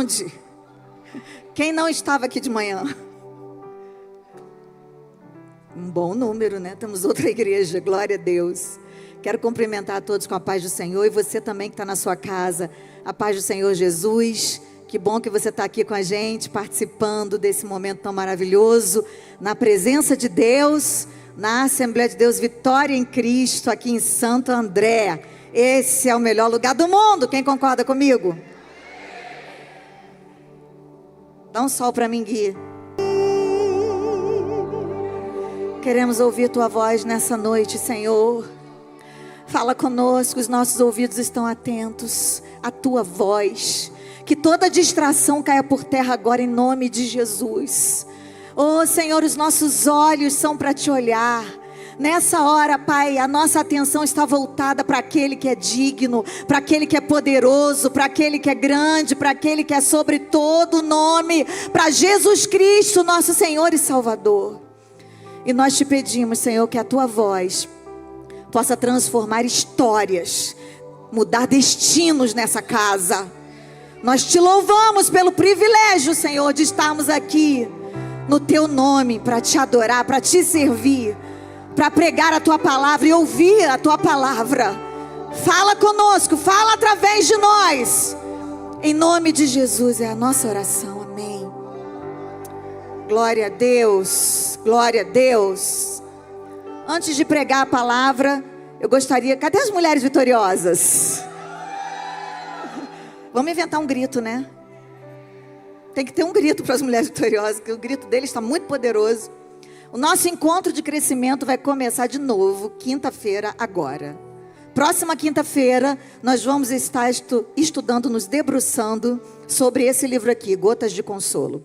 Onde? Quem não estava aqui de manhã? Um bom número, né? Temos outra igreja, glória a Deus. Quero cumprimentar a todos com a paz do Senhor. E você também que está na sua casa, a paz do Senhor Jesus. Que bom que você está aqui com a gente, participando desse momento tão maravilhoso, na presença de Deus, na Assembleia de Deus Vitória em Cristo, aqui em Santo André. Esse é o melhor lugar do mundo, quem concorda comigo? Dá um sol para mim, Gui. Queremos ouvir tua voz nessa noite, Senhor. Fala conosco, os nossos ouvidos estão atentos à tua voz. Que toda distração caia por terra agora em nome de Jesus. Oh Senhor, os nossos olhos são para te olhar. Nessa hora, Pai, a nossa atenção está voltada para aquele que é digno, para aquele que é poderoso, para aquele que é grande, para aquele que é sobre todo nome, para Jesus Cristo, nosso Senhor e Salvador. E nós te pedimos, Senhor, que a tua voz possa transformar histórias, mudar destinos nessa casa. Nós te louvamos pelo privilégio, Senhor, de estarmos aqui no teu nome, para te adorar, para te servir, para pregar a tua palavra e ouvir a tua palavra. Fala conosco, fala através de nós. Em nome de Jesus é a nossa oração, amém. Glória a Deus, glória a Deus. Antes de pregar a palavra, eu gostaria... Cadê as mulheres vitoriosas? Vamos inventar um grito, né? Tem que ter um grito para as mulheres vitoriosas, porque o grito deles está muito poderoso. O nosso encontro de crescimento vai começar de novo, quinta-feira agora. Próxima quinta-feira, nós vamos estar estudando, nos debruçando sobre esse livro aqui, Gotas de Consolo.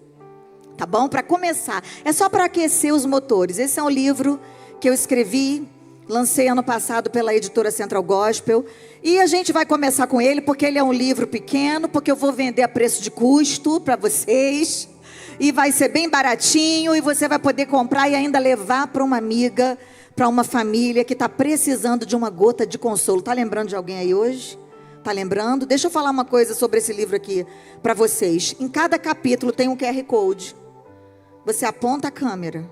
Tá bom? Para começar, é só para aquecer os motores. Esse é um livro que eu escrevi, lancei ano passado pela editora Central Gospel. E a gente vai começar com ele, porque ele é um livro pequeno, porque eu vou vender a preço de custo para vocês. E vai ser bem baratinho, e você vai poder comprar e ainda levar para uma amiga, para uma família que está precisando de uma gota de consolo. Está lembrando de alguém aí hoje? Está lembrando? Deixa eu falar uma coisa sobre esse livro aqui para vocês. Em cada capítulo tem um QR Code. Você aponta a câmera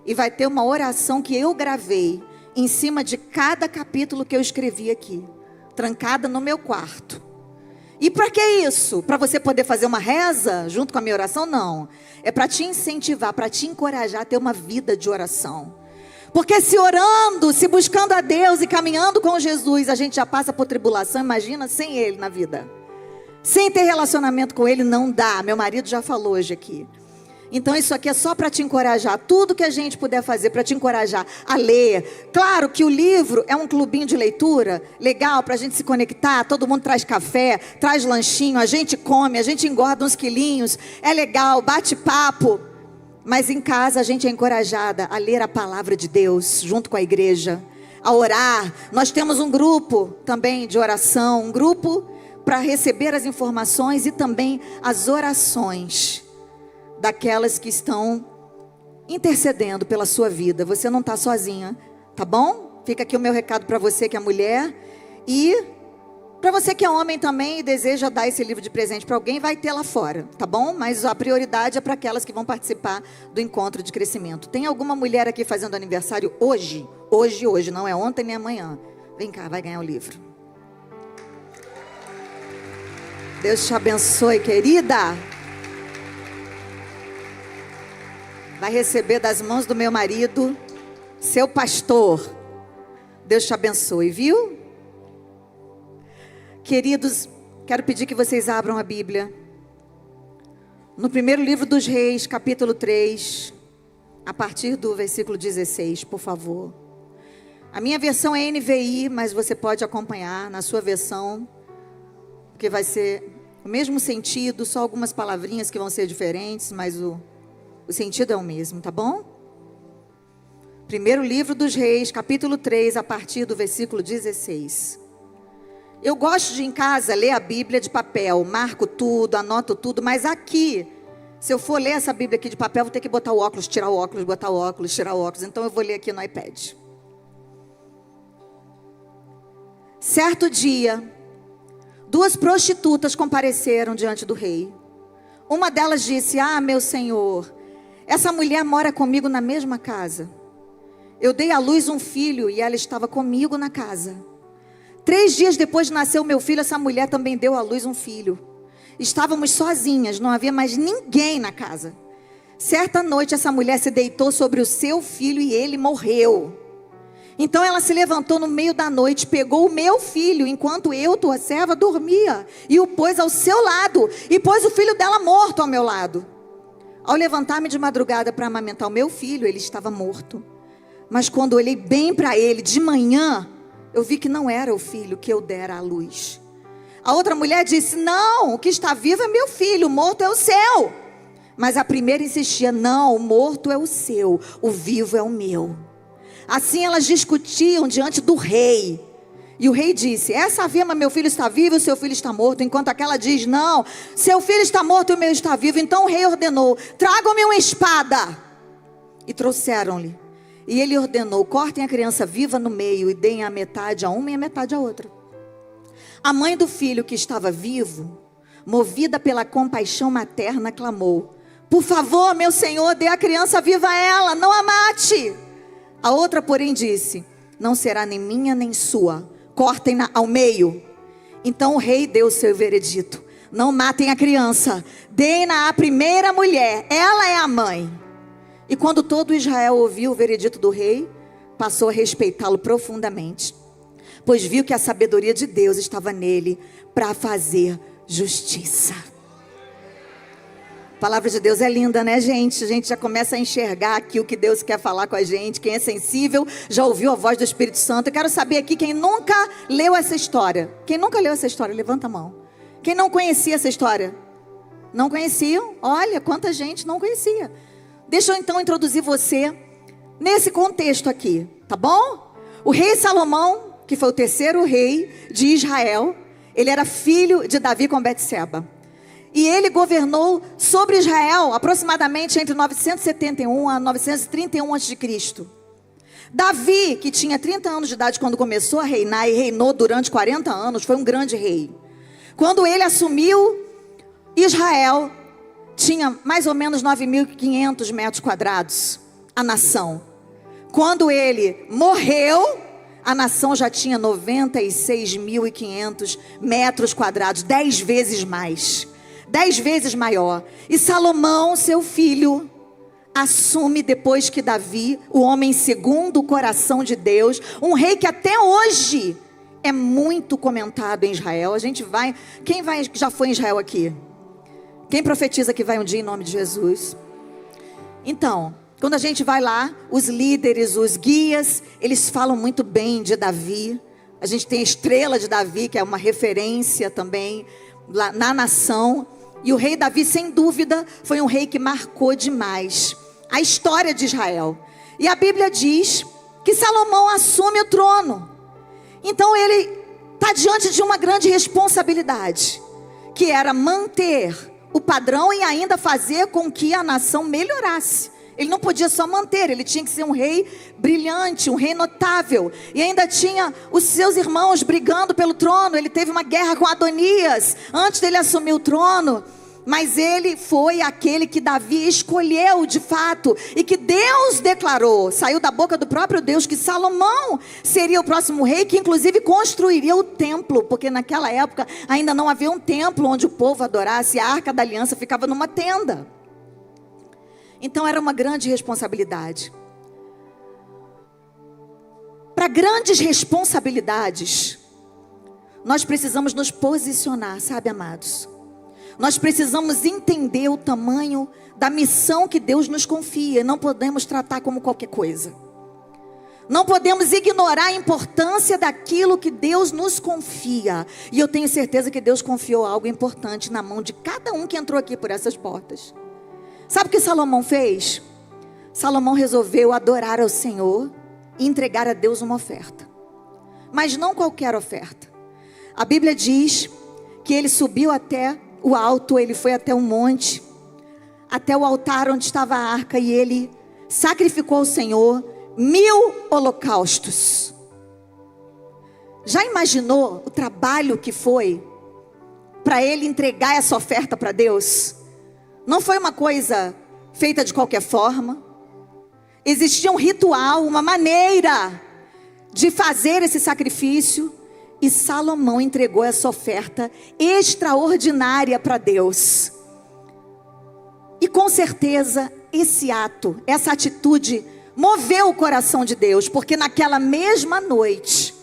e vai ter uma oração que eu gravei em cima de cada capítulo que eu escrevi aqui, trancada no meu quarto. E para que isso? Para você poder fazer uma reza junto com a minha oração? Não. É para te incentivar, para te encorajar a ter uma vida de oração. Porque se orando, se buscando a Deus e caminhando com Jesus, a gente já passa por tribulação, imagina sem Ele na vida. Sem ter relacionamento com Ele não dá. Meu marido já falou hoje aqui. Então isso aqui é só para te encorajar. Tudo que a gente puder fazer para te encorajar a ler. Claro que o livro é um clubinho de leitura legal para a gente se conectar. Todo mundo traz café, traz lanchinho, a gente come, a gente engorda uns quilinhos. É legal, bate papo. Mas em casa a gente é encorajada a ler a palavra de Deus junto com a igreja, a orar. Nós temos um grupo também de oração, um grupo para receber as informações e também as orações daquelas que estão intercedendo pela sua vida. Você não está sozinha, tá bom? Fica aqui o meu recado para você que é mulher. E para você que é homem também e deseja dar esse livro de presente para alguém, vai ter lá fora, tá bom? Mas a prioridade é para aquelas que vão participar do encontro de crescimento. Tem alguma mulher aqui fazendo aniversário hoje? Hoje, não é ontem nem amanhã. Vem cá, vai ganhar o livro. Deus te abençoe, querida. Vai receber das mãos do meu marido, seu pastor. Deus te abençoe, viu? Queridos, quero pedir que vocês abram a Bíblia. No primeiro livro dos Reis, capítulo 3, a partir do versículo 16, por favor. A minha versão é NVI, mas você pode acompanhar na sua versão, porque vai ser o mesmo sentido, só algumas palavrinhas que vão ser diferentes, mas o sentido é o mesmo, tá bom? Primeiro livro dos Reis, capítulo 3, a partir do versículo 16. Eu gosto de em casa ler a Bíblia de papel, marco tudo, anoto tudo, mas aqui, se eu for ler essa Bíblia aqui de papel, vou ter que botar o óculos, tirar o óculos, botar o óculos, tirar o óculos, então eu vou ler aqui no iPad. Certo dia, 2 prostitutas compareceram diante do rei. Uma delas disse: ah, meu senhor, essa mulher mora comigo na mesma casa. Eu dei à luz um filho e ela estava comigo na casa. 3 dias depois de nascer o meu filho, essa mulher também deu à luz um filho. Estávamos sozinhas, não havia mais ninguém na casa. Certa noite essa mulher se deitou sobre o seu filho e ele morreu. Então ela se levantou no meio da noite, pegou o meu filho, enquanto eu, tua serva, dormia, e o pôs ao seu lado, e pôs o filho dela morto ao meu lado. Ao levantar-me de madrugada para amamentar o meu filho, ele estava morto. Mas quando olhei bem para ele de manhã, eu vi que não era o filho que eu dera à luz. A outra mulher disse: não, o que está vivo é meu filho, o morto é o seu. Mas a primeira insistia: não, o morto é o seu, o vivo é o meu. Assim elas discutiam diante do rei. E o rei disse: essa afirma, meu filho está vivo e o seu filho está morto. Enquanto aquela diz: não, seu filho está morto e o meu está vivo. Então o rei ordenou: tragam-me uma espada. E trouxeram-lhe. E ele ordenou: cortem a criança viva no meio e deem a metade a uma e a metade a outra. A mãe do filho que estava vivo, movida pela compaixão materna, clamou: por favor, meu senhor, dê a criança viva a ela, não a mate. A outra, porém, disse: não será nem minha nem sua, cortem-na ao meio. Então o rei deu o seu veredito: não matem a criança, deem-na à primeira mulher, ela é a mãe. E quando todo Israel ouviu o veredito do rei, passou a respeitá-lo profundamente, pois viu que a sabedoria de Deus estava nele para fazer justiça. A palavra de Deus é linda, né, gente? A gente já começa a enxergar aqui o que Deus quer falar com a gente. Quem é sensível já ouviu a voz do Espírito Santo. Eu quero saber aqui quem nunca leu essa história. Quem nunca leu essa história, levanta a mão. Quem não conhecia essa história? Não conheciam? Olha, quanta gente não conhecia. Deixa eu então introduzir você nesse contexto aqui, tá bom? O rei Salomão, que foi o terceiro rei de Israel, ele era filho de Davi com Betseba. E ele governou sobre Israel aproximadamente entre 971 a 931 a.C. Davi, que tinha 30 anos de idade quando começou a reinar e reinou durante 40 anos, foi um grande rei. Quando ele assumiu, Israel tinha mais ou menos 9.500 metros quadrados, a nação. Quando ele morreu, a nação já tinha 96.500 metros quadrados, 10 vezes mais. 10 vezes maior. E Salomão, seu filho, assume depois que Davi, o homem segundo o coração de Deus, um rei que até hoje é muito comentado em Israel. A gente vai, quem já foi em Israel aqui? Quem profetiza que vai um dia em nome de Jesus? Então, quando a gente vai lá, os líderes, os guias, eles falam muito bem de Davi. A gente tem a estrela de Davi, que é uma referência também lá na nação. E o rei Davi, sem dúvida, foi um rei que marcou demais a história de Israel. E a Bíblia diz que Salomão assume o trono. Então ele está diante de uma grande responsabilidade, que era manter o padrão e ainda fazer com que a nação melhorasse. Ele não podia só manter, ele tinha que ser um rei brilhante, um rei notável. E ainda tinha os seus irmãos brigando pelo trono. Ele teve uma guerra com Adonias antes dele assumir o trono. Mas ele foi aquele que Davi escolheu de fato. E que Deus declarou, saiu da boca do próprio Deus, que Salomão seria o próximo rei, que inclusive construiria o templo. Porque naquela época ainda não havia um templo onde o povo adorasse. A Arca da Aliança ficava numa tenda. Então era uma grande responsabilidade. Para grandes responsabilidades, nós precisamos nos posicionar, sabe, amados? Nós precisamos entender o tamanho da missão que Deus nos confia. Não podemos tratar como qualquer coisa. Não podemos ignorar a importância daquilo que Deus nos confia. E eu tenho certeza que Deus confiou algo importante na mão de cada um que entrou aqui por essas portas. Sabe o que Salomão fez? Salomão resolveu adorar ao Senhor e entregar a Deus uma oferta. Mas não qualquer oferta. A Bíblia diz que ele subiu até o alto, ele foi até um monte, até o altar onde estava a arca, e ele sacrificou ao Senhor 1000 holocaustos. Já imaginou o trabalho que foi para ele entregar essa oferta para Deus? Não foi uma coisa feita de qualquer forma. Existia um ritual, uma maneira de fazer esse sacrifício. E Salomão entregou essa oferta extraordinária para Deus. E com certeza esse ato, essa atitude moveu o coração de Deus. Porque naquela mesma noite,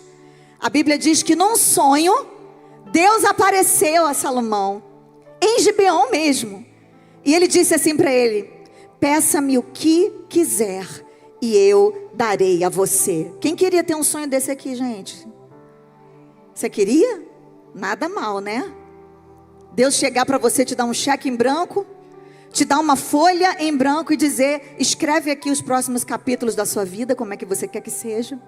a Bíblia diz que num sonho, Deus apareceu a Salomão, em Gibeão mesmo. E ele disse assim para ele: peça-me o que quiser e eu darei a você. Quem queria ter um sonho desse aqui, gente? Você queria? Nada mal, né? Deus chegar para você, te dar um cheque em branco, te dar uma folha em branco e dizer: escreve aqui os próximos capítulos da sua vida, como é que você quer que seja.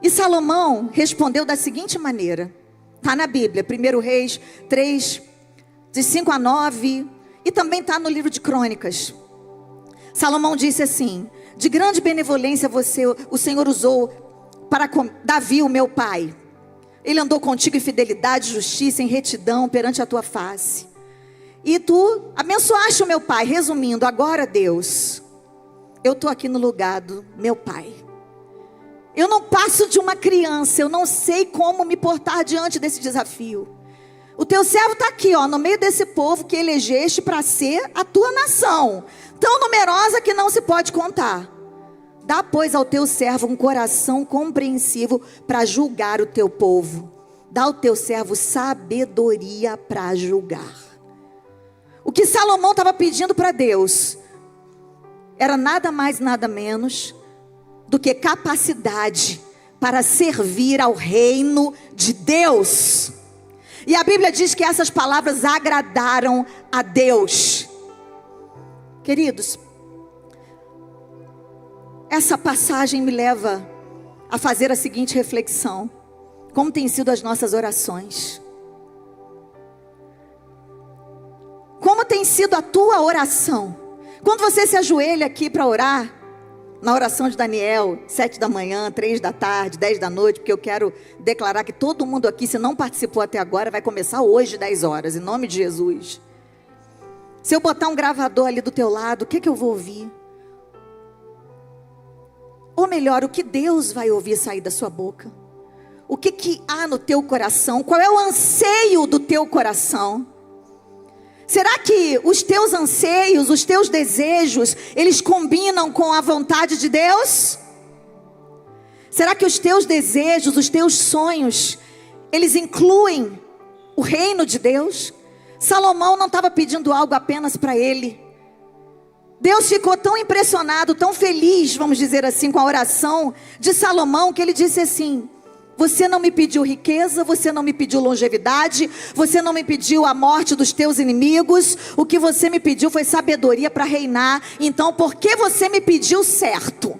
E Salomão respondeu da seguinte maneira. Está na Bíblia, 1 Reis 3, de 5 a 9. E também está no livro de Crônicas. Salomão disse assim: de grande benevolência o Senhor usou para Davi, o meu pai. Ele andou contigo em fidelidade, justiça, em retidão perante a tua face. E tu abençoaste o meu pai. Resumindo, agora Deus, eu estou aqui no lugar do meu pai. Eu não passo de uma criança. Eu não sei como me portar diante desse desafio. O teu servo está aqui, no meio desse povo que elegeste para ser a tua nação, tão numerosa que não se pode contar. Dá, pois, ao teu servo um coração compreensivo para julgar o teu povo. Dá ao teu servo sabedoria para julgar. O que Salomão estava pedindo para Deus era nada mais, nada menos do que capacidade para servir ao reino de Deus. E a Bíblia diz que essas palavras agradaram a Deus. Queridos, essa passagem me leva a fazer a seguinte reflexão: como têm sido as nossas orações? Como tem sido a tua oração? Quando você se ajoelha aqui para orar, na oração de Daniel, 7 da manhã, 3 da tarde, 10 da noite, porque eu quero declarar que todo mundo aqui, se não participou até agora, vai começar hoje, 10 horas, em nome de Jesus. Se eu botar um gravador ali do teu lado, o que eu vou ouvir? Ou melhor, o que Deus vai ouvir sair da sua boca? O que há no teu coração? Qual é o anseio do teu coração? Será que os teus anseios, os teus desejos, eles combinam com a vontade de Deus? Será que os teus desejos, os teus sonhos, eles incluem o reino de Deus? Salomão não estava pedindo algo apenas para ele. Deus ficou tão impressionado, tão feliz, vamos dizer assim, com a oração de Salomão, que ele disse assim: você não me pediu riqueza, você não me pediu longevidade, você não me pediu a morte dos teus inimigos, o que você me pediu foi sabedoria para reinar. Então, porque você me pediu certo,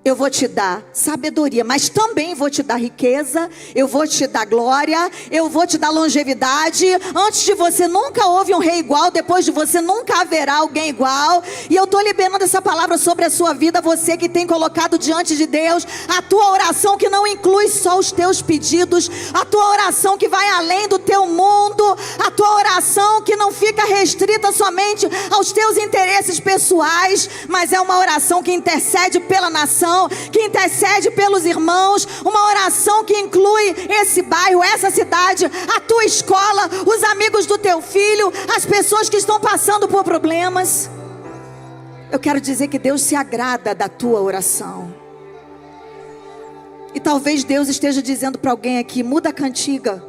eu vou te dar sabedoria, mas também vou te dar riqueza, eu vou te dar glória, eu vou te dar longevidade. Antes de você nunca houve um rei igual, depois de você nunca haverá alguém igual. E eu estou liberando essa palavra sobre a sua vida, você que tem colocado diante de Deus a tua oração, que não inclui só os teus pedidos, a tua oração que vai além do teu mundo, a tua oração que não fica restrita somente aos teus interesses pessoais, mas é uma oração que intercede pela nação, que intercede pelos irmãos, uma oração que inclui esse bairro, essa cidade, a tua escola, os amigos do teu filho, as pessoas que estão passando por problemas. Eu quero dizer que Deus se agrada da tua oração. E talvez Deus esteja dizendo para alguém aqui: muda a cantiga,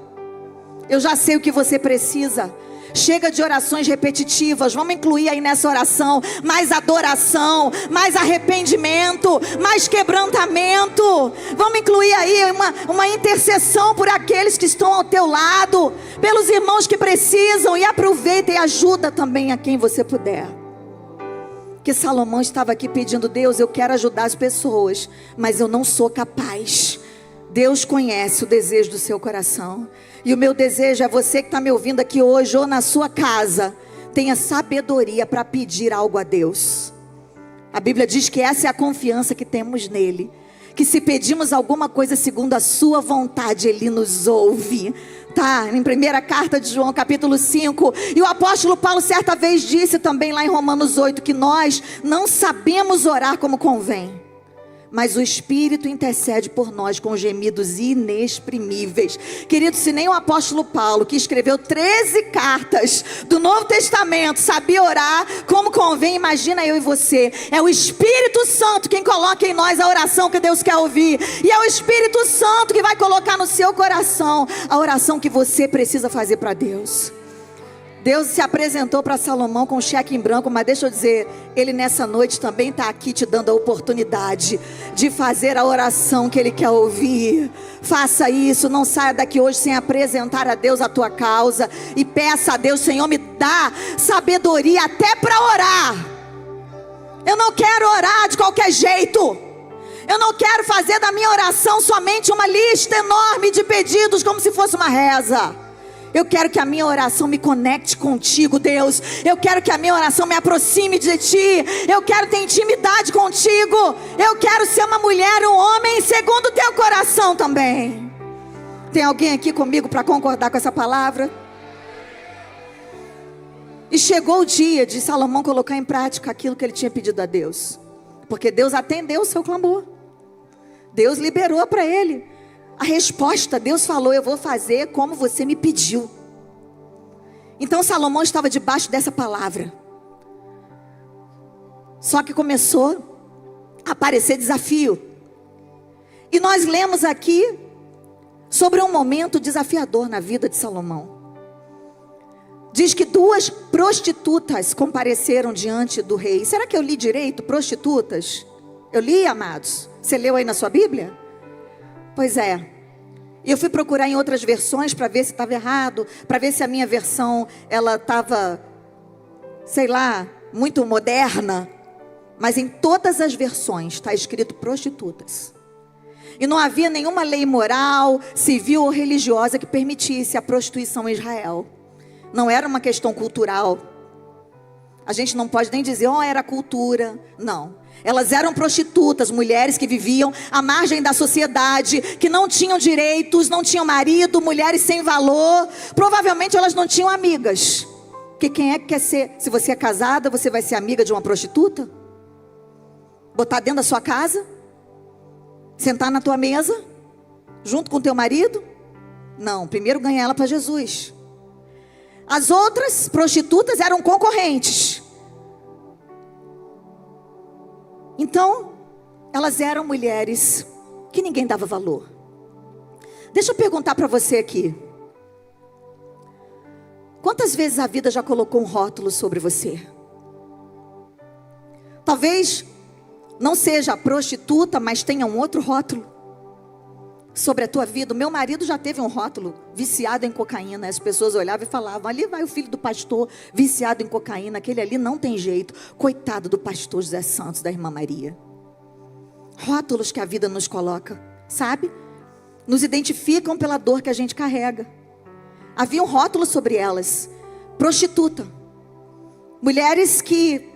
eu já sei o que você precisa. Chega de orações repetitivas. Vamos incluir aí nessa oração mais adoração, mais arrependimento, mais quebrantamento. Vamos incluir aí uma intercessão por aqueles que estão ao teu lado, pelos irmãos que precisam. E aproveita e ajuda também a quem você puder. Que Salomão estava aqui pedindo: Deus, eu quero ajudar as pessoas, mas eu não sou capaz. Deus conhece o desejo do seu coração. E o meu desejo é você que está me ouvindo aqui hoje, ou na sua casa, tenha sabedoria para pedir algo a Deus. A Bíblia diz que essa é a confiança que temos nele, que se pedimos alguma coisa segundo a sua vontade, ele nos ouve. Tá, em primeira carta de João, capítulo 5. E o apóstolo Paulo certa vez disse também lá em Romanos 8, que nós não sabemos orar como convém, mas o Espírito intercede por nós com gemidos inexprimíveis. Querido, se nem o apóstolo Paulo, que escreveu 13 cartas do Novo Testamento, sabia orar como convém, imagina eu e você. É o Espírito Santo quem coloca em nós a oração que Deus quer ouvir. E é o Espírito Santo que vai colocar no seu coração a oração que você precisa fazer para Deus. Deus se apresentou para Salomão com um cheque em branco, mas deixa eu dizer, Ele nessa noite também está aqui te dando a oportunidade de fazer a oração que Ele quer ouvir. Faça isso, não saia daqui hoje sem apresentar a Deus a tua causa e peça a Deus: Senhor, me dá sabedoria até para orar. Eu não quero orar de qualquer jeito. Eu não quero fazer da minha oração somente uma lista enorme de pedidos, como se fosse uma reza. Eu quero que a minha oração me conecte contigo, Deus. Eu quero que a minha oração me aproxime de ti. Eu quero ter intimidade contigo. Eu quero ser uma mulher, um homem segundo o teu coração também. Tem alguém aqui comigo para concordar com essa palavra? E chegou o dia de Salomão colocar em prática aquilo que ele tinha pedido a Deus, porque Deus atendeu o seu clamor. Deus liberou para ele a resposta. Deus falou: eu vou fazer como você me pediu. Então Salomão estava debaixo dessa palavra. Só que começou a aparecer desafio. E nós lemos aqui sobre um momento desafiador na vida de Salomão. Diz que 2 prostitutas compareceram diante do rei. Será que eu li direito? Prostitutas? Eu li, amados? Você leu aí na sua Bíblia? Pois é. E eu fui procurar em outras versões para ver se estava errado, para ver se a minha versão ela estava, sei lá, muito moderna. Mas em todas as versões está escrito prostitutas. E não havia nenhuma lei moral, civil ou religiosa que permitisse a prostituição em Israel. Não era uma questão cultural. A gente não pode nem dizer, era cultura. Não. Elas eram prostitutas, mulheres que viviam à margem da sociedade, que não tinham direitos, não tinham marido, mulheres sem valor. Provavelmente elas não tinham amigas. Porque quem é que quer ser? Se você é casada, você vai ser amiga de uma prostituta? Botar dentro da sua casa? Sentar na tua mesa? Junto com o teu marido? Não, primeiro ganha ela para Jesus. As outras prostitutas eram concorrentes. Então, elas eram mulheres que ninguém dava valor. Deixa eu perguntar para você aqui. Quantas vezes a vida já colocou um rótulo sobre você? Talvez não seja prostituta, mas tenha um outro rótulo sobre a tua vida. O meu marido já teve um rótulo: viciado em cocaína. As pessoas olhavam e falavam: ali vai o filho do pastor viciado em cocaína. Aquele ali não tem jeito. Coitado do pastor José Santos, da irmã Maria. Rótulos que a vida nos coloca, sabe? Nos identificam pela dor que a gente carrega. Havia um rótulo sobre elas: prostituta. Mulheres que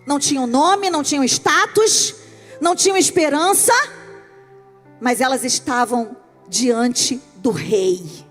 não tinham nome, não tinham status, não tinham esperança, mas elas estavam diante do rei.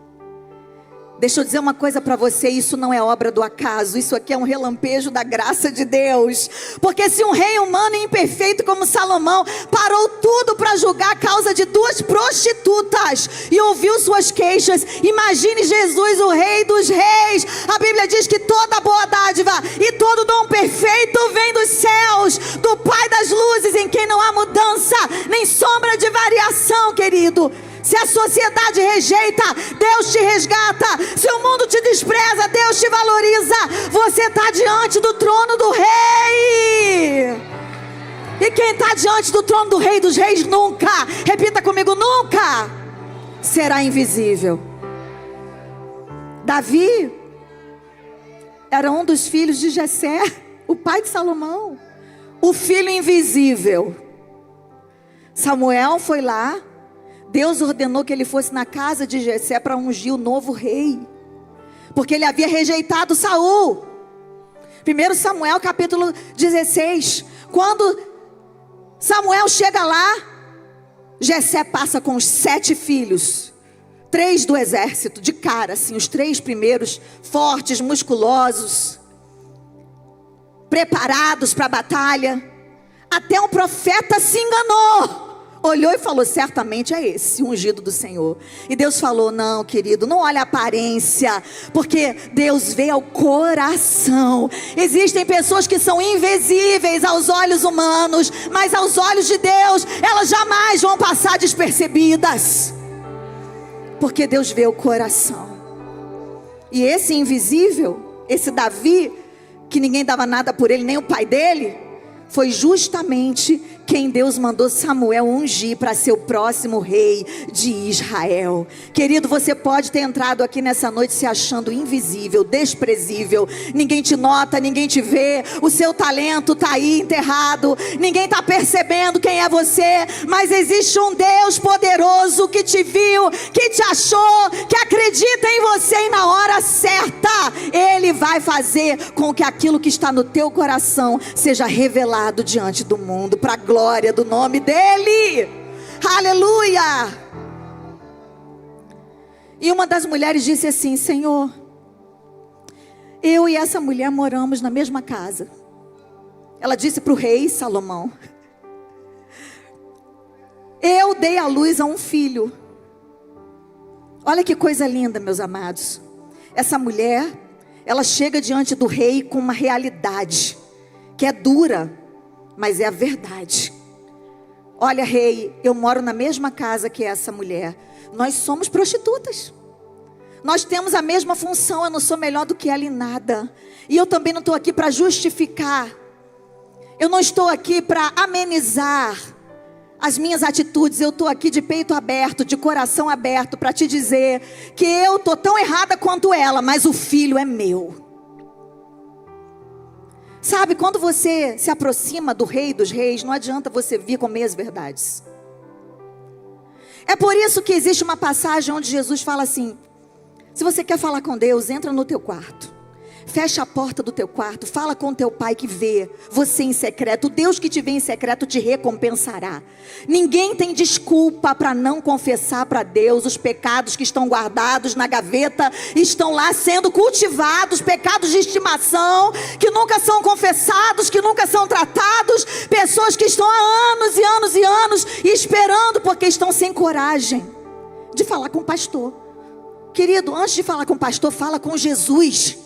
Deixa eu dizer uma coisa para você: isso não é obra do acaso. Isso aqui é um relampejo da graça de Deus. Porque se um rei humano e imperfeito como Salomão parou tudo para julgar a causa de 2 prostitutas e ouviu suas queixas, imagine Jesus, o rei dos reis. A Bíblia diz que toda boa dádiva e todo dom perfeito vem dos céus, do Pai das luzes, em quem não há mudança nem sombra de variação, querido. Se a sociedade rejeita, Deus te resgata. Se o mundo te despreza, Deus te valoriza. Você está diante do trono do rei. E quem está diante do trono do rei dos reis nunca, repita comigo, nunca será invisível. Davi era um dos filhos de Jessé, o pai de Salomão, o filho invisível. Samuel foi lá. Deus ordenou que ele fosse na casa de Jessé para ungir o novo rei, porque ele havia rejeitado Saul. 1 Samuel capítulo 16. Quando Samuel chega lá, Jessé passa com os 7 filhos, 3 do exército, de cara, assim, os 3 primeiros, fortes, musculosos, preparados para a batalha. Até um profeta se enganou. Olhou e falou, certamente é esse, o ungido do Senhor. E Deus falou, não, querido, não olha a aparência, porque Deus vê ao coração. Existem pessoas que são invisíveis aos olhos humanos, mas aos olhos de Deus, elas jamais vão passar despercebidas. Porque Deus vê o coração. E esse invisível, esse Davi, que ninguém dava nada por ele, nem o pai dele, foi justamente quem Deus mandou Samuel ungir para ser o próximo rei de Israel. Querido, você pode ter entrado aqui nessa noite se achando invisível, desprezível. Ninguém te nota, ninguém te vê. O seu talento está aí enterrado. Ninguém está percebendo quem é você. Mas existe um Deus poderoso que te viu, que te achou, que acredita em você. E na hora certa, Ele vai fazer com que aquilo que está no teu coração seja revelado diante do mundo, para a glória do nome dEle. Aleluia. E uma das mulheres disse assim, Senhor, eu e essa mulher moramos na mesma casa. Ela disse para o rei Salomão, eu dei à luz a um filho. Olha que coisa linda, meus amados. Essa mulher, ela chega diante do rei com uma realidade que é dura, mas é a verdade. Olha, rei, eu moro na mesma casa que essa mulher. Nós somos prostitutas. Nós temos a mesma função. Eu não sou melhor do que ela em nada. E eu também não estou aqui para justificar. Eu não estou aqui para amenizar as minhas atitudes. Eu estou aqui de peito aberto, de coração aberto, para te dizer que eu estou tão errada quanto ela, mas o filho é meu. Sabe, quando você se aproxima do Rei dos Reis, não adianta você vir com meias verdades. É por isso que existe uma passagem onde Jesus fala assim, se você quer falar com Deus, entra no teu quarto. Fecha a porta do teu quarto, fala com teu pai que vê você em secreto. O Deus que te vê em secreto te recompensará. Ninguém tem desculpa para não confessar para Deus os pecados que estão guardados na gaveta, estão lá sendo cultivados, pecados de estimação, que nunca são confessados, que nunca são tratados. Pessoas que estão há anos e anos e anos esperando porque estão sem coragem de falar com o pastor. Querido, antes de falar com o pastor, fala com Jesus.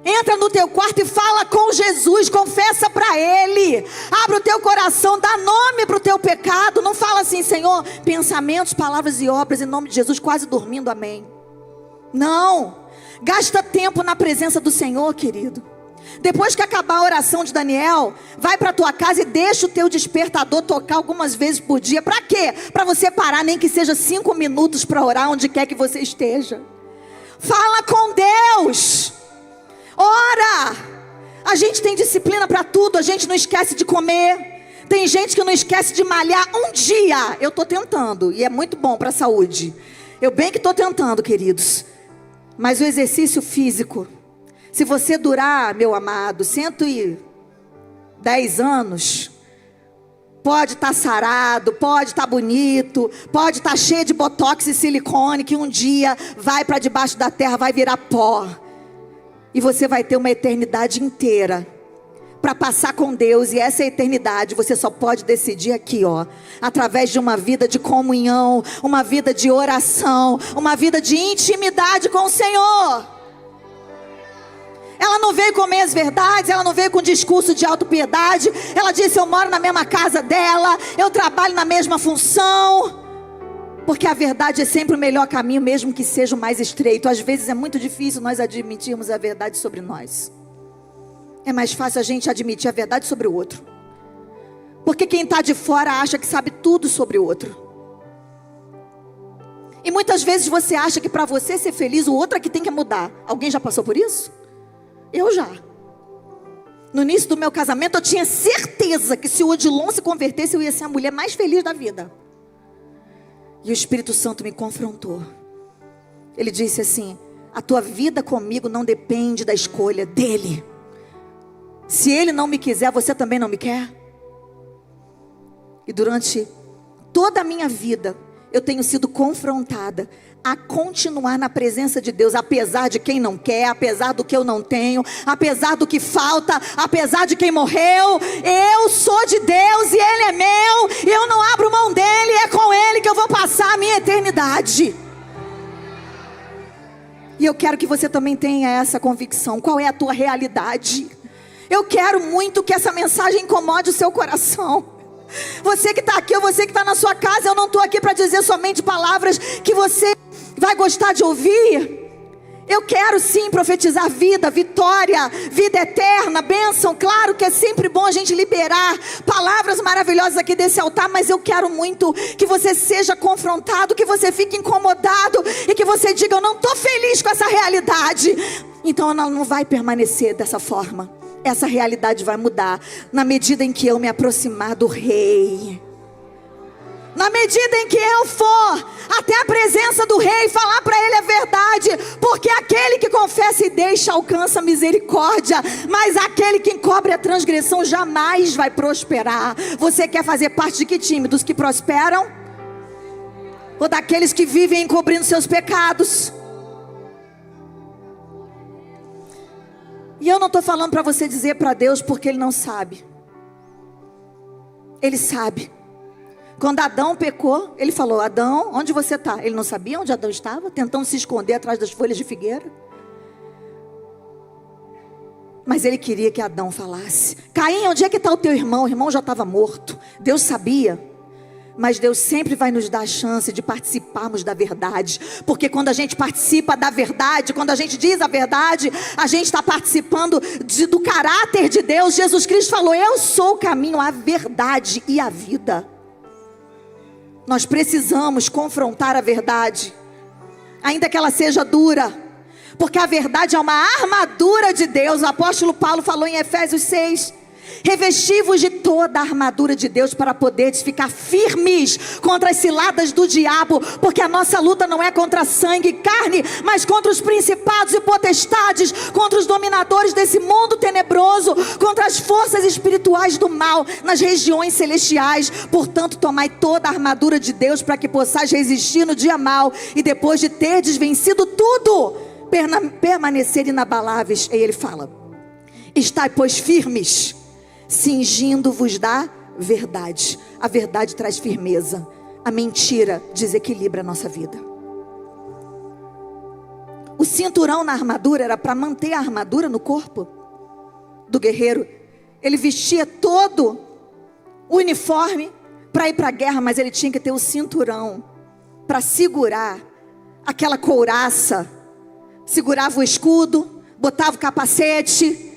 Entra no teu quarto e fala com Jesus, confessa para Ele, abre o teu coração, dá nome para o teu pecado. Não fala assim, Senhor, pensamentos, palavras e obras, em nome de Jesus, quase dormindo, amém. Não, gasta tempo na presença do Senhor, querido. Depois que acabar a oração de Daniel, vai para a tua casa e deixa o teu despertador tocar algumas vezes por dia. Para quê? Para você parar, nem que seja 5 minutos para orar onde quer que você esteja. Fala com Deus. Ora, a gente tem disciplina para tudo, a gente não esquece de comer. Tem gente que não esquece de malhar um dia. Eu estou tentando, e é muito bom para a saúde. Eu bem que estou tentando, queridos. Mas o exercício físico, se você durar, meu amado, 110 anos, pode estar sarado, pode estar bonito, pode estar cheio de botox e silicone, que um dia vai para debaixo da terra, vai virar pó. E você vai ter uma eternidade inteira para passar com Deus. E essa eternidade você só pode decidir aqui, ó, através de uma vida de comunhão, uma vida de oração, uma vida de intimidade com o Senhor. Ela não veio com meias verdades, ela não veio com discurso de autopiedade. Ela disse, eu moro na mesma casa dela, eu trabalho na mesma função. Porque a verdade é sempre o melhor caminho, mesmo que seja o mais estreito. Às vezes é muito difícil nós admitirmos a verdade sobre nós. É mais fácil a gente admitir a verdade sobre o outro. Porque quem está de fora acha que sabe tudo sobre o outro. E muitas vezes você acha que para você ser feliz, o outro é que tem que mudar. Alguém já passou por isso? Eu já. No início do meu casamento eu tinha certeza que se o Odilon se convertesse, eu ia ser a mulher mais feliz da vida. E o Espírito Santo me confrontou. Ele disse assim, a tua vida comigo não depende da escolha dele. Se ele não me quiser, você também não me quer? E durante toda a minha vida, eu tenho sido confrontada a continuar na presença de Deus, apesar de quem não quer, apesar do que eu não tenho, apesar do que falta, apesar de quem morreu. Eu sou de Deus e Ele é meu, e eu não abro mão dEle, é com Ele que eu vou passar a minha eternidade. E eu quero que você também tenha essa convicção. Qual é a tua realidade? Eu quero muito que essa mensagem incomode o seu coração. Você que está aqui, ou você que está na sua casa, eu não estou aqui para dizer somente palavras que você vai gostar de ouvir. Eu quero sim profetizar vida, vitória, vida eterna, bênção. Claro que é sempre bom a gente liberar palavras maravilhosas aqui desse altar, mas eu quero muito que você seja confrontado, que você fique incomodado e que você diga: eu não estou feliz com essa realidade. Então ela não vai permanecer dessa forma. Essa realidade vai mudar na medida em que eu me aproximar do Rei. Na medida em que eu for até a presença do Rei, falar para Ele a verdade. Porque aquele que confessa e deixa alcança misericórdia, mas aquele que encobre a transgressão jamais vai prosperar. Você quer fazer parte de que time? Dos que prosperam? Ou daqueles que vivem encobrindo seus pecados? E eu não estou falando para você dizer para Deus porque Ele não sabe. Ele sabe. Quando Adão pecou, Ele falou: Adão, onde você está? Ele não sabia onde Adão estava, tentando se esconder atrás das folhas de figueira. Mas Ele queria que Adão falasse. Caim, onde é que está o teu irmão? O irmão já estava morto. Deus sabia. Mas Deus sempre vai nos dar a chance de participarmos da verdade. Porque quando a gente participa da verdade, quando a gente diz a verdade, a gente está participando do caráter de Deus. Jesus Cristo falou: eu sou o caminho, a verdade e a vida. Nós precisamos confrontar a verdade, ainda que ela seja dura. Porque a verdade é uma armadura de Deus. O apóstolo Paulo falou em Efésios 6: revesti-vos de toda a armadura de Deus para poderes ficar firmes contra as ciladas do diabo, porque a nossa luta não é contra sangue e carne, mas contra os principados e potestades, contra os dominadores desse mundo tenebroso, contra as forças espirituais do mal nas regiões celestiais. Portanto, tomai toda a armadura de Deus para que possais resistir no dia mau, e depois de terdes vencido tudo, permanecer inabaláveis. E ele fala: estai pois firmes, cingindo-vos da verdade. A verdade traz firmeza, a mentira desequilibra a nossa vida. O cinturão na armadura era para manter a armadura no corpo do guerreiro. Ele vestia todo o uniforme para ir para a guerra, mas ele tinha que ter o cinturão para segurar aquela couraça. Segurava o escudo, botava o capacete.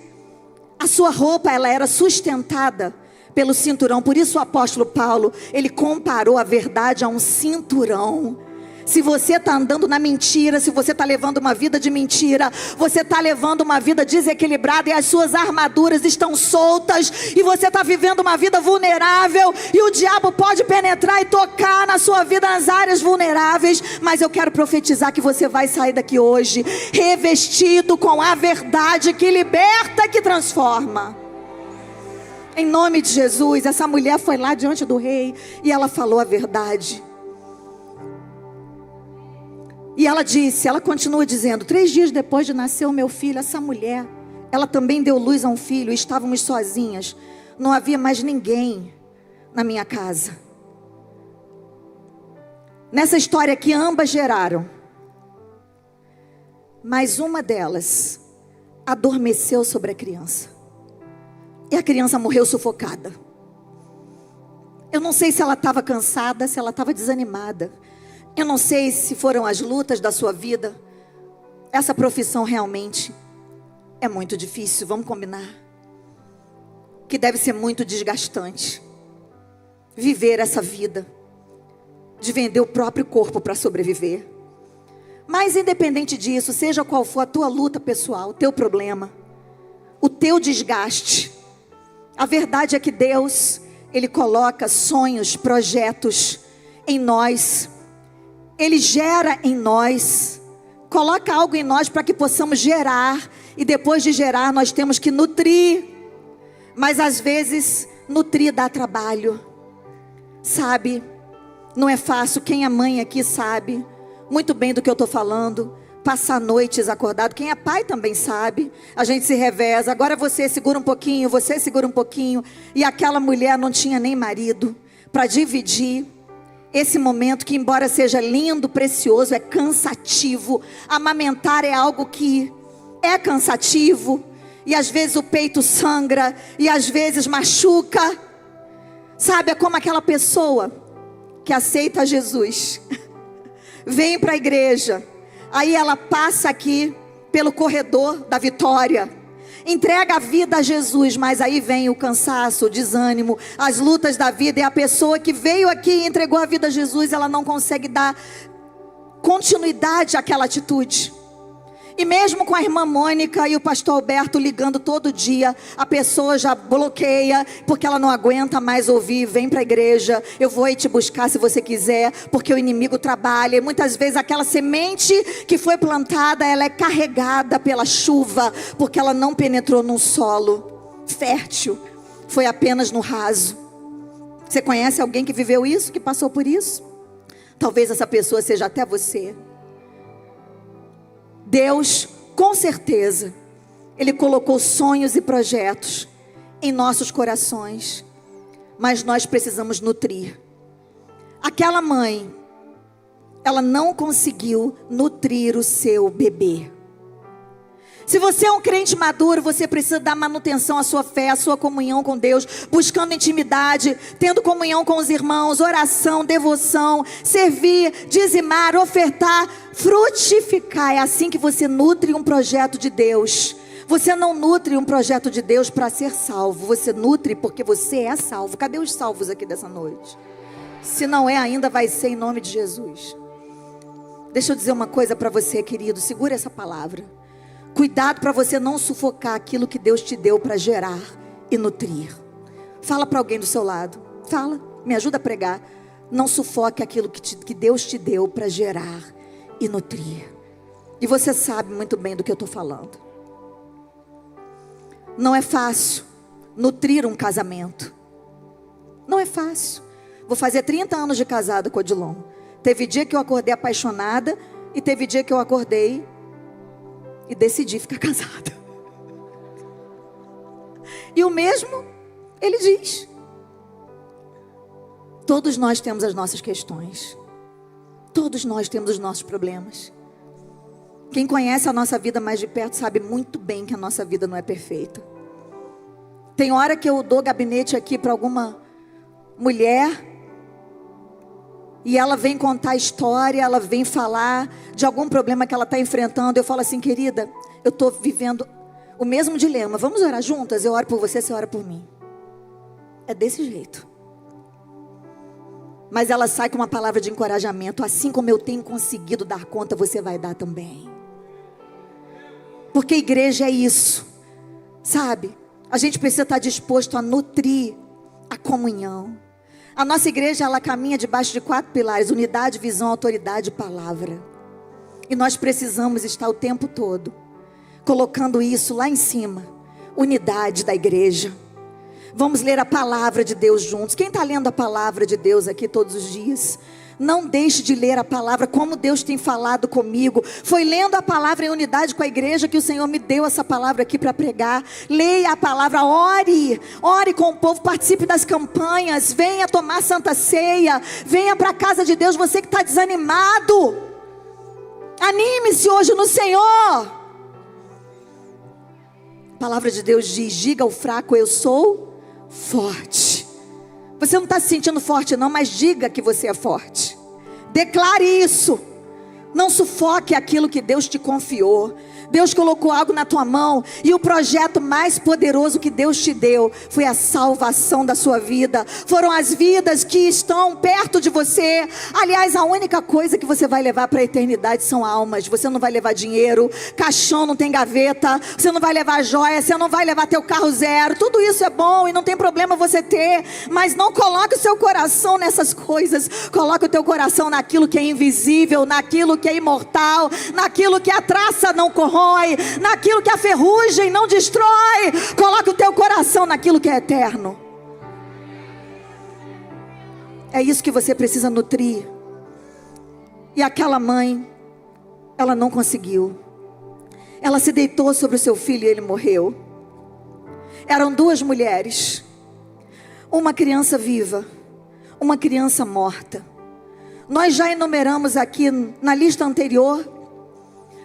A sua roupa, ela era sustentada pelo cinturão. Por isso o apóstolo Paulo, ele comparou a verdade a um cinturão. Se você está andando na mentira, se você está levando uma vida de mentira, você está levando uma vida desequilibrada e as suas armaduras estão soltas, e você está vivendo uma vida vulnerável, e o diabo pode penetrar e tocar na sua vida nas áreas vulneráveis. Mas eu quero profetizar que você vai sair daqui hoje revestido com a verdade que liberta, que transforma. Em nome de Jesus. Essa mulher foi lá diante do rei e ela falou a verdade. E ela disse, ela continua dizendo: 3 dias depois de nascer o meu filho, essa mulher, ela também deu luz a um filho. Estávamos sozinhas, não havia mais ninguém na minha casa. Nessa história aqui, ambas geraram, mas uma delas adormeceu sobre a criança, e a criança morreu sufocada. Eu não sei se ela estava cansada, se ela estava desanimada. Eu não sei se foram as lutas da sua vida. Essa profissão realmente é muito difícil, vamos combinar. Que deve ser muito desgastante viver essa vida de vender o próprio corpo para sobreviver. Mas independente disso, seja qual for a tua luta pessoal, o teu problema, o teu desgaste, a verdade é que Deus, Ele coloca sonhos, projetos em nós. Ele gera em nós, coloca algo em nós para que possamos gerar. E depois de gerar, nós temos que nutrir. Mas às vezes, nutrir dá trabalho. Sabe, Não é fácil, quem é mãe aqui sabe muito bem do que eu estou falando. Passar noites acordado, quem é pai também sabe. A gente se reveza, agora você segura um pouquinho, você segura um pouquinho. E aquela mulher não tinha nem marido para dividir esse momento que, embora seja lindo, precioso, é cansativo. Amamentar é algo que é cansativo, e às vezes o peito sangra, e às vezes machuca. Sabe, é como aquela pessoa que aceita Jesus, vem para a igreja, aí ela passa aqui pelo corredor da vitória, entrega a vida a Jesus, mas aí vem o cansaço, o desânimo, as lutas da vida, e a pessoa que veio aqui e entregou a vida a Jesus, ela não consegue dar continuidade àquela atitude. E mesmo com a irmã Mônica e o pastor Alberto ligando todo dia, a pessoa já bloqueia, porque ela não aguenta mais ouvir: vem para a igreja, eu vou ir te buscar se você quiser, porque o inimigo trabalha. E muitas vezes aquela semente que foi plantada, ela é carregada pela chuva, porque ela não penetrou num solo fértil, foi apenas no raso. Você conhece alguém que viveu isso, que passou por isso? Talvez essa pessoa seja até você. Deus, com certeza, Ele colocou sonhos e projetos em nossos corações, mas nós precisamos nutrir. Aquela mãe, ela não conseguiu nutrir o seu bebê. Se você é um crente maduro, você precisa dar manutenção à sua fé, à sua comunhão com Deus, buscando intimidade, tendo comunhão com os irmãos, oração, devoção, servir, dizimar, ofertar, frutificar. É assim que você nutre um projeto de Deus. Você não nutre um projeto de Deus para ser salvo, você nutre porque você é salvo. Cadê os salvos aqui dessa noite? Se não é ainda, vai ser em nome de Jesus. Deixa eu dizer uma coisa para você, querido, segura essa palavra. Cuidado para você não sufocar aquilo que Deus te deu para gerar e nutrir. Fala para alguém do seu lado. Fala, me ajuda a pregar. Não sufoque aquilo que Deus te deu para gerar e nutrir. E você sabe muito bem do que eu estou falando. Não é fácil nutrir um casamento. Não é fácil. Vou fazer 30 anos de casada com o Odilon. Teve dia que eu acordei apaixonada, e teve dia que eu acordei e decidi ficar casada. E o mesmo ele diz. Todos nós temos as nossas questões. Todos nós temos os nossos problemas. Quem conhece a nossa vida mais de perto sabe muito bem que a nossa vida não é perfeita. Tem hora que eu dou gabinete aqui para alguma mulher, e ela vem contar a história, ela vem falar de algum problema que ela está enfrentando. Eu falo assim: querida, eu estou vivendo o mesmo dilema, vamos orar juntas? Eu oro por você, você ora por mim. É desse jeito. Mas ela sai com uma palavra de encorajamento: assim como eu tenho conseguido dar conta, você vai dar também. Porque igreja é isso, sabe? A gente precisa estar disposto a nutrir a comunhão. A nossa igreja, ela caminha debaixo de 4 pilares: unidade, visão, autoridade e palavra. E nós precisamos estar o tempo todo colocando isso lá em cima. Unidade da igreja. Vamos ler a palavra de Deus juntos. Quem está lendo a palavra de Deus aqui todos os dias? Não deixe de ler a palavra, como Deus tem falado comigo. Foi lendo a palavra em unidade com a igreja que o Senhor me deu essa palavra aqui para pregar. Leia a palavra, ore com o povo, participe das campanhas, venha tomar santa ceia, venha para a casa de Deus. Você que está desanimado, anime-se hoje no Senhor. A palavra de Deus diz: diga ao fraco, eu sou forte. Você não está se sentindo forte não, mas diga que você é forte. Declare isso. Não sufoque aquilo que Deus te confiou. Deus colocou algo na tua mão, e o projeto mais poderoso que Deus te deu foi a salvação da sua vida. Foram as vidas que estão perto de você. Aliás, a única coisa que você vai levar para a eternidade são almas. Você não vai levar dinheiro, caixão não tem gaveta, você não vai levar joia, você não vai levar teu carro zero. Tudo isso é bom e não tem problema você ter, mas não coloque o seu coração nessas coisas. Coloque o teu coração naquilo que é invisível, naquilo que é imortal, naquilo que a traça não corrompe, naquilo que a ferrugem não destrói. Coloque o teu coração naquilo que é eterno. É isso que você precisa nutrir. E aquela mãe, ela não conseguiu. Ela se deitou sobre o seu filho e ele morreu. Eram duas mulheres. Uma criança viva, uma criança morta. Nós já enumeramos aqui na lista anterior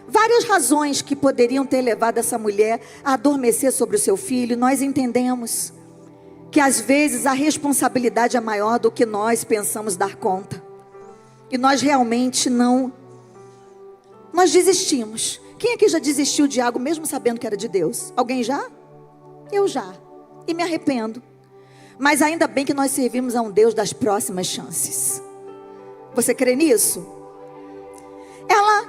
várias razões que poderiam ter levado essa mulher a adormecer sobre o seu filho. Nós entendemos que às vezes a responsabilidade é maior do que nós pensamos dar conta. E nós realmente nós desistimos. Quem aqui já desistiu de algo mesmo sabendo que era de Deus? Alguém já? Eu já. E me arrependo. Mas ainda bem que nós servimos a um Deus das próximas chances. Você crê nisso? Ela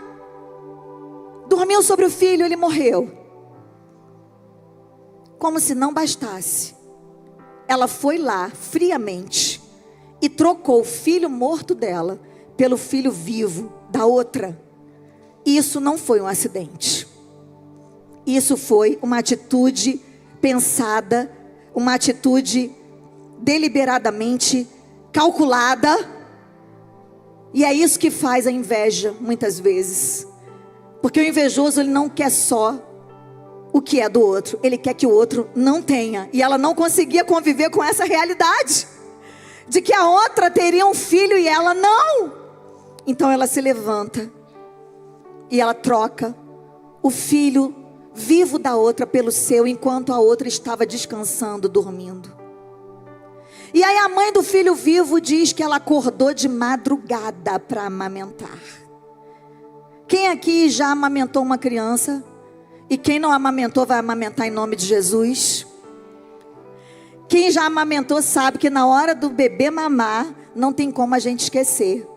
dormiu sobre o filho, ele morreu. Como se não bastasse, ela foi lá friamente e trocou o filho morto dela pelo filho vivo da outra. Isso não foi um acidente. Isso foi uma atitude pensada, uma atitude deliberadamente calculada. E é isso que faz a inveja muitas vezes. Porque o invejoso, ele não quer só o que é do outro, ele quer que o outro não tenha. E ela não conseguia conviver com essa realidade de que a outra teria um filho e ela não. Então ela se levanta e ela troca o filho vivo da outra pelo seu, enquanto a outra estava descansando, dormindo. E aí a mãe do filho vivo diz que ela acordou de madrugada para amamentar. Quem aqui já amamentou uma criança? E quem não amamentou vai amamentar em nome de Jesus? Quem já amamentou sabe que na hora do bebê mamar, não tem como a gente esquecer.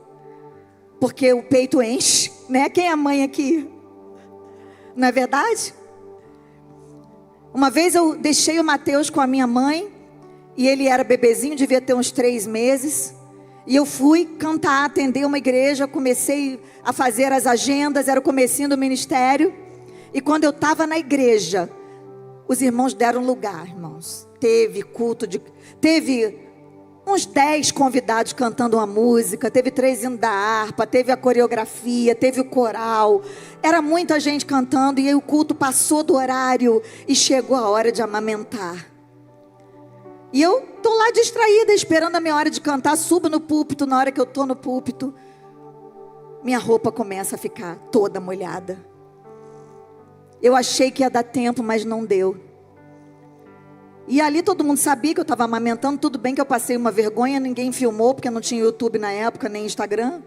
Porque o peito enche, né? Quem é a mãe aqui? Não é verdade? Uma vez eu deixei o Mateus com a minha mãe, e ele era bebezinho, devia ter uns 3 meses. E eu fui cantar, atender uma igreja, comecei a fazer as agendas, era o comecinho do ministério. E quando eu estava na igreja, os irmãos deram lugar, irmãos. Teve culto, teve uns 10 convidados cantando uma música, teve 3 indo da harpa, teve a coreografia, teve o coral. Era muita gente cantando e aí o culto passou do horário e chegou a hora de amamentar. E eu estou lá distraída, esperando a minha hora de cantar, subo no púlpito, na hora que eu estou no púlpito, minha roupa começa a ficar toda molhada. Eu achei que ia dar tempo, mas não deu. E ali todo mundo sabia que eu estava amamentando. Tudo bem que eu passei uma vergonha, ninguém filmou, porque não tinha YouTube na época, nem Instagram.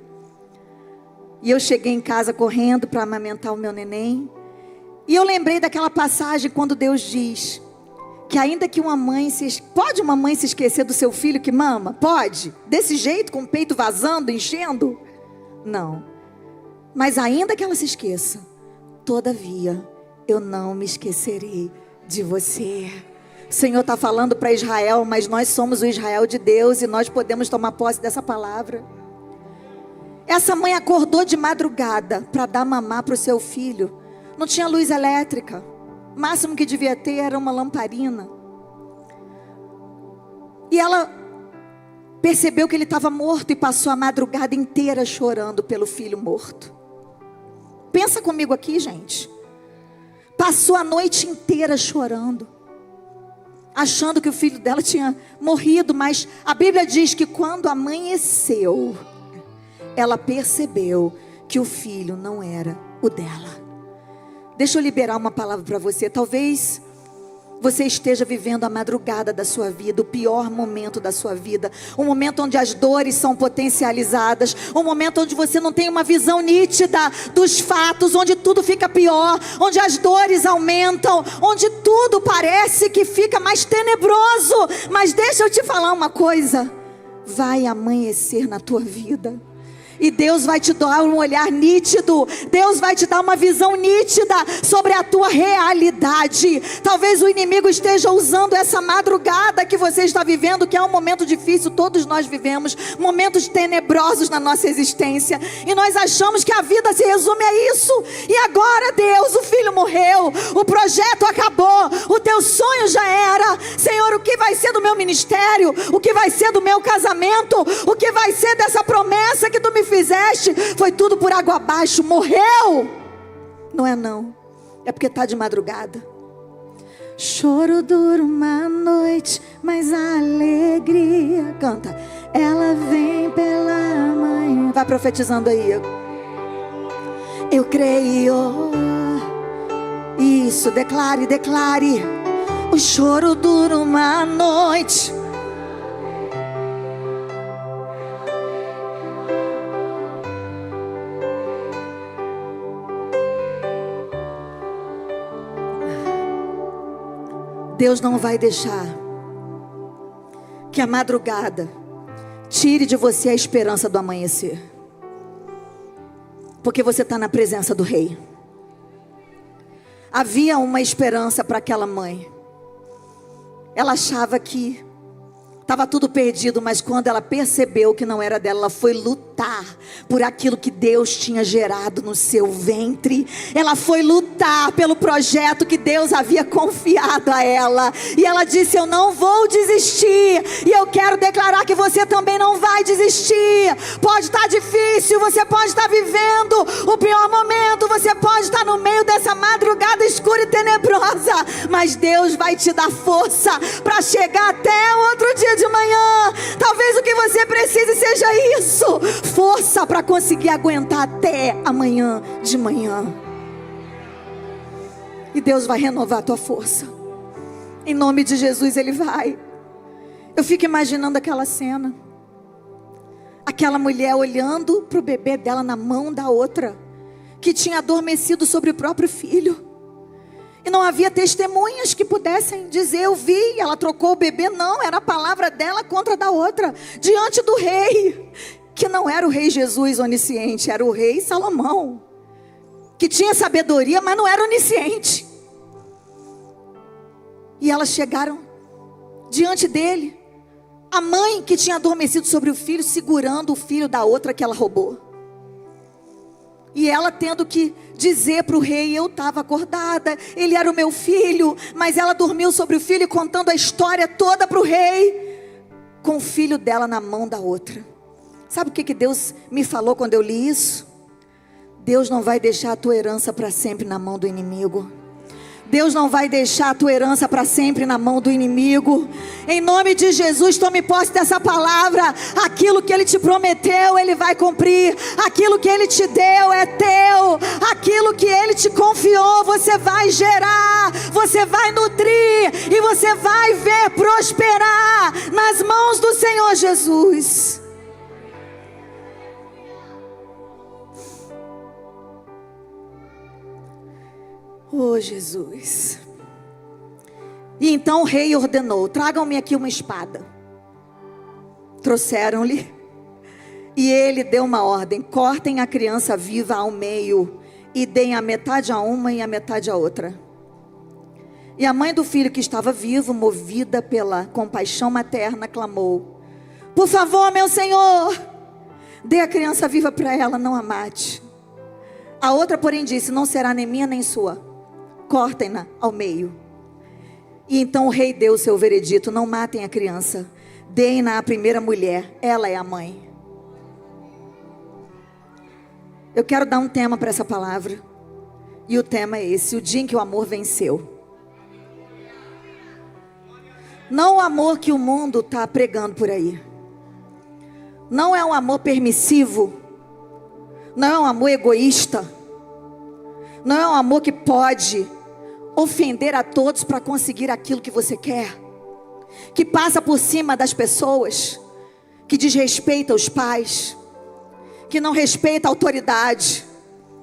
E eu cheguei em casa correndo para amamentar o meu neném. E eu lembrei daquela passagem quando Deus diz que ainda que uma mãe pode uma mãe se esquecer do seu filho que mama? Pode? Desse jeito, com o peito vazando, enchendo? Não. Mas ainda que ela se esqueça, todavia, eu não me esquecerei de você. O Senhor está falando para Israel, mas nós somos o Israel de Deus e nós podemos tomar posse dessa palavra. Essa mãe acordou de madrugada para dar mamar para o seu filho. Não tinha luz elétrica. O máximo que devia ter era uma lamparina. E ela percebeu que ele estava morto e passou a madrugada inteira chorando pelo filho morto. Pensa comigo aqui, gente. Passou a noite inteira chorando, achando que o filho dela tinha morrido. Mas a Bíblia diz que quando amanheceu, ela percebeu que o filho não era o dela. Deixa eu liberar uma palavra para você. Talvez você esteja vivendo a madrugada da sua vida, o pior momento da sua vida, um momento onde as dores são potencializadas, um momento onde você não tem uma visão nítida dos fatos, onde tudo fica pior, onde as dores aumentam, onde tudo parece que fica mais tenebroso. Mas deixa eu te falar uma coisa, vai amanhecer na tua vida. E Deus vai te dar um olhar nítido. Deus vai te dar uma visão nítida sobre a tua realidade. Talvez o inimigo esteja usando essa madrugada que você está vivendo, que é um momento difícil, todos nós vivemos momentos tenebrosos na nossa existência, e nós achamos que a vida se resume a isso. E agora, Deus, o filho morreu, o projeto acabou, o teu sonho já era. Senhor, o que vai ser do meu ministério? O que vai ser do meu casamento? O que vai ser dessa promessa que tu me fizeste? Foi tudo por água abaixo, morreu. Não é não, é porque está de madrugada. Choro dura uma noite, mas a alegria, canta, ela vem pela manhã. Vai profetizando aí. Eu creio. Isso, declare, declare. O choro dura uma noite. Deus não vai deixar que a madrugada tire de você a esperança do amanhecer, porque você está na presença do Rei. Havia uma esperança para aquela mãe. Ela achava que estava tudo perdido, mas quando ela percebeu que não era dela, ela foi lutar por aquilo que Deus tinha gerado no seu ventre. Ela foi lutar pelo projeto que Deus havia confiado a ela. E ela disse: eu não vou desistir. E eu quero declarar que você também não vai desistir. Pode estar difícil, você pode estar vivendo o pior momento, você pode estar no meio dessa madrugada escura e tenebrosa, mas Deus vai te dar força para chegar até o outro dia de manhã. Talvez o que você precise seja isso: força para conseguir aguentar até amanhã de manhã. E Deus vai renovar a tua força, em nome de Jesus. Ele vai. Eu fico imaginando aquela cena, aquela mulher olhando para o bebê dela na mão da outra, que tinha adormecido sobre o próprio filho. E não havia testemunhas que pudessem dizer: eu vi, ela trocou o bebê. Não, era a palavra dela contra a da outra, diante do rei, que não era o rei Jesus onisciente, era o rei Salomão, que tinha sabedoria, mas não era onisciente. E elas chegaram diante dele, a mãe que tinha adormecido sobre o filho, segurando o filho da outra que ela roubou. E ela tendo que dizer para o rei: eu estava acordada, ele era o meu filho. Mas ela dormiu sobre o filho, contando a história toda para o rei, com o filho dela na mão da outra. Sabe o que Deus me falou quando eu li isso? Deus não vai deixar a tua herança para sempre na mão do inimigo. Deus não vai deixar a tua herança para sempre na mão do inimigo. Em nome de Jesus, tome posse dessa palavra. Aquilo que Ele te prometeu, Ele vai cumprir. Aquilo que Ele te deu é teu. Aquilo que Ele te confiou, você vai gerar, você vai nutrir, e você vai ver prosperar nas mãos do Senhor Jesus. Oh, Jesus. E então o rei ordenou: tragam-me aqui uma espada. Trouxeram-lhe. E ele deu uma ordem: cortem a criança viva ao meio, e deem a metade a uma e a metade a outra. E a mãe do filho que estava vivo, movida pela compaixão materna, clamou: por favor, meu senhor, dê a criança viva para ela, não a mate. A outra, porém, disse: não será nem minha nem sua. Cortem-na ao meio. E então o rei deu o seu veredito: não matem a criança, deem-na à primeira mulher, ela é a mãe. Eu quero dar um tema para essa palavra, e o tema é esse: o dia em que o amor venceu. Não o amor que o mundo está pregando por aí. Não é um amor permissivo, não é um amor egoísta, não é um amor que pode ofender a todos para conseguir aquilo que você quer, que passa por cima das pessoas, que desrespeita os pais, que não respeita a autoridade,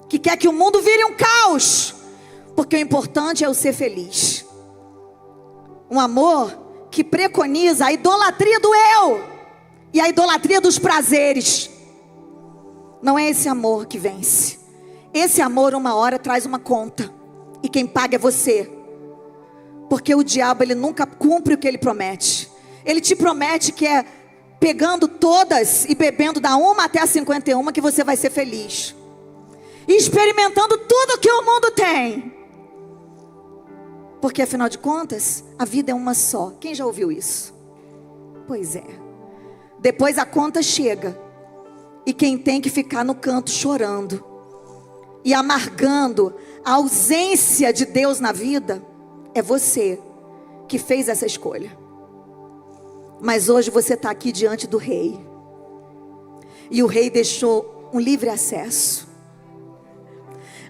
que quer que o mundo vire um caos, porque o importante é o ser feliz. Um amor que preconiza a idolatria do eu e a idolatria dos prazeres. Não é esse amor que vence. Esse amor uma hora traz uma conta, e quem paga é você. Porque o diabo, ele nunca cumpre o que ele promete. Ele te promete que é pegando todas e bebendo da 1 até a 51 que você vai ser feliz. E experimentando tudo que o mundo tem. Porque afinal de contas, a vida é uma só. Quem já ouviu isso? Pois é. Depois a conta chega. E quem tem que ficar no canto chorando e amargando a ausência de Deus na vida é você que fez essa escolha. Mas hoje você está aqui diante do rei. E o rei deixou um livre acesso.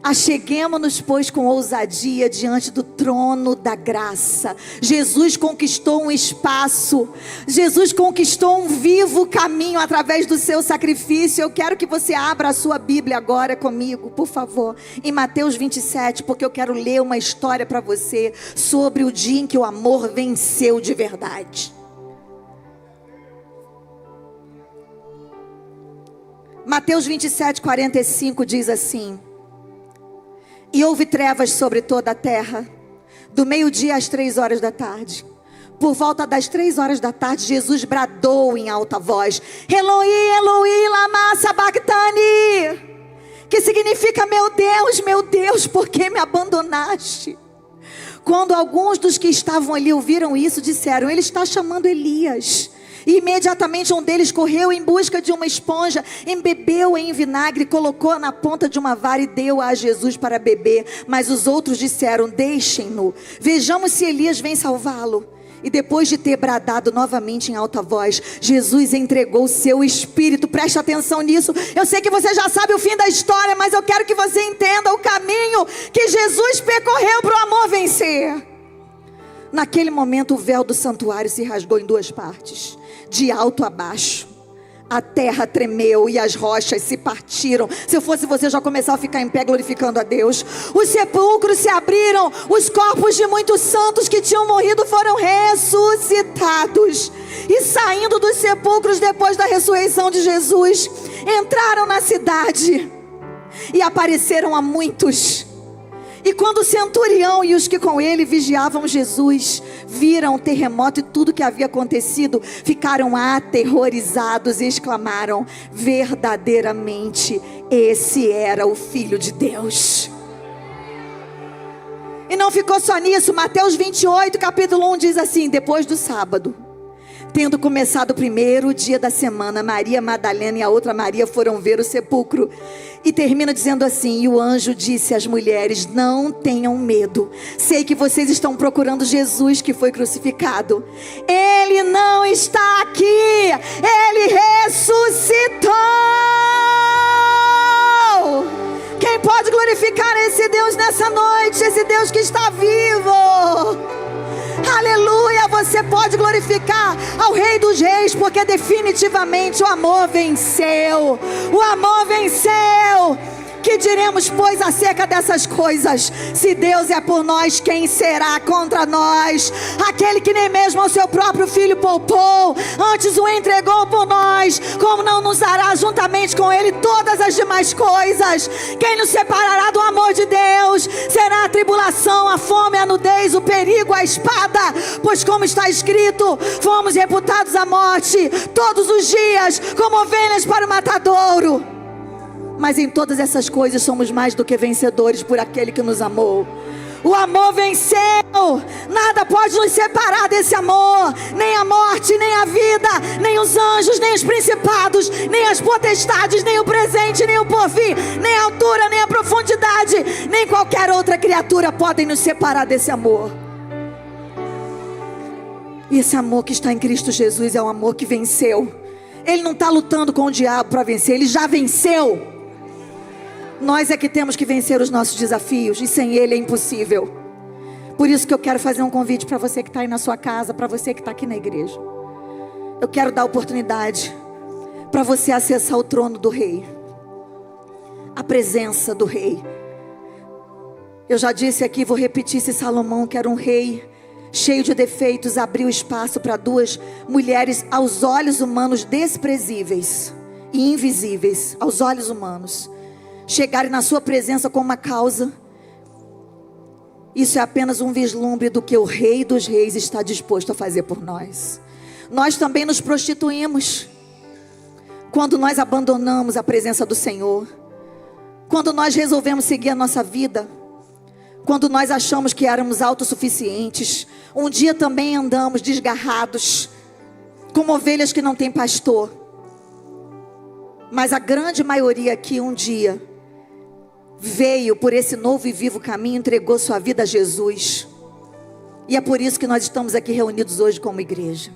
Acheguemo-nos, pois, com ousadia diante do trono da graça. Jesus conquistou um espaço. Jesus conquistou um vivo caminho através do seu sacrifício. Eu quero que você abra a sua Bíblia agora comigo, por favor, em Mateus 27, porque eu quero ler uma história para você sobre o dia em que o amor venceu de verdade. Mateus 27, 45 diz assim: e houve trevas sobre toda a terra, do meio-dia às 3 horas da tarde. Por volta das 3 horas da tarde, Jesus bradou em alta voz: Eloi, Eloi, lama sabachthani, que significa: meu Deus, por que me abandonaste? Quando alguns dos que estavam ali ouviram isso, disseram: ele está chamando Elias. E imediatamente um deles correu em busca de uma esponja, embebeu em vinagre, colocou na ponta de uma vara e deu a Jesus para beber. Mas os outros disseram: deixem-no, vejamos se Elias vem salvá-lo. E depois de ter bradado novamente em alta voz, Jesus entregou o seu espírito. Preste atenção nisso. Eu sei que você já sabe o fim da história, mas eu quero que você entenda o caminho que Jesus percorreu para o amor vencer. Naquele momento o véu do santuário se rasgou em 2 partes, de alto a baixo. A terra tremeu e as rochas se partiram. Se eu fosse você, já começava a ficar em pé glorificando a Deus. Os sepulcros se abriram. Os corpos de muitos santos que tinham morrido foram ressuscitados. E saindo dos sepulcros depois da ressurreição de Jesus, entraram na cidade e apareceram a muitos. E quando o centurião e os que com ele vigiavam Jesus viram o terremoto e tudo que havia acontecido, ficaram aterrorizados e exclamaram: verdadeiramente esse era o Filho de Deus. E não ficou só nisso. Mateus 28, capítulo 1 diz assim: depois do sábado, tendo começado o primeiro dia da semana, Maria Madalena e a outra Maria foram ver o sepulcro. E termina dizendo assim: e o anjo disse às mulheres: não tenham medo, sei que vocês estão procurando Jesus que foi crucificado. Ele não está aqui, ele ressuscitou. Quem pode glorificar esse Deus nessa noite? Esse Deus que está vivo. Aleluia, você pode glorificar ao Rei dos Reis, porque definitivamente o amor venceu. O amor venceu. Que diremos, pois, acerca dessas coisas? Se Deus é por nós, quem será contra nós? Aquele que nem mesmo ao seu próprio Filho poupou, antes o entregou por nós, como não nos dará juntamente com ele todas as demais coisas? Quem nos separará do amor de Deus? Será a tribulação, a fome, a nudez, o perigo, a espada? Pois como está escrito: fomos reputados à morte todos os dias, como ovelhas para o matadouro. Mas em todas essas coisas somos mais do que vencedores por aquele que nos amou. O amor venceu. Nada pode nos separar desse amor. Nem a morte, nem a vida, nem os anjos, nem os principados, nem as potestades, nem o presente, nem o porvir, nem a altura, nem a profundidade, nem qualquer outra criatura podem nos separar desse amor. E esse amor que está em Cristo Jesus é um amor que venceu. Ele não está lutando com o diabo para vencer, ele já venceu. Nós é que temos que vencer os nossos desafios, e sem ele é impossível. Por isso que eu quero fazer um convite para você que está aí na sua casa, para você que está aqui na igreja. Eu quero dar oportunidade para você acessar o trono do rei, a presença do rei. Eu já disse aqui, vou repetir: se Salomão, que era um rei cheio de defeitos, abriu espaço para 2 mulheres aos olhos humanos desprezíveis, e invisíveis aos olhos humanos chegarem na sua presença com uma causa, isso é apenas um vislumbre do que o Rei dos Reis está disposto a fazer por nós. Nós também nos prostituímos quando nós abandonamos a presença do Senhor, quando nós resolvemos seguir a nossa vida, quando nós achamos que éramos autossuficientes. Um dia também andamos desgarrados, como ovelhas que não têm pastor. Mas a grande maioria aqui um dia veio por esse novo e vivo caminho, entregou sua vida a Jesus. E é por isso que nós estamos aqui reunidos hoje como igreja.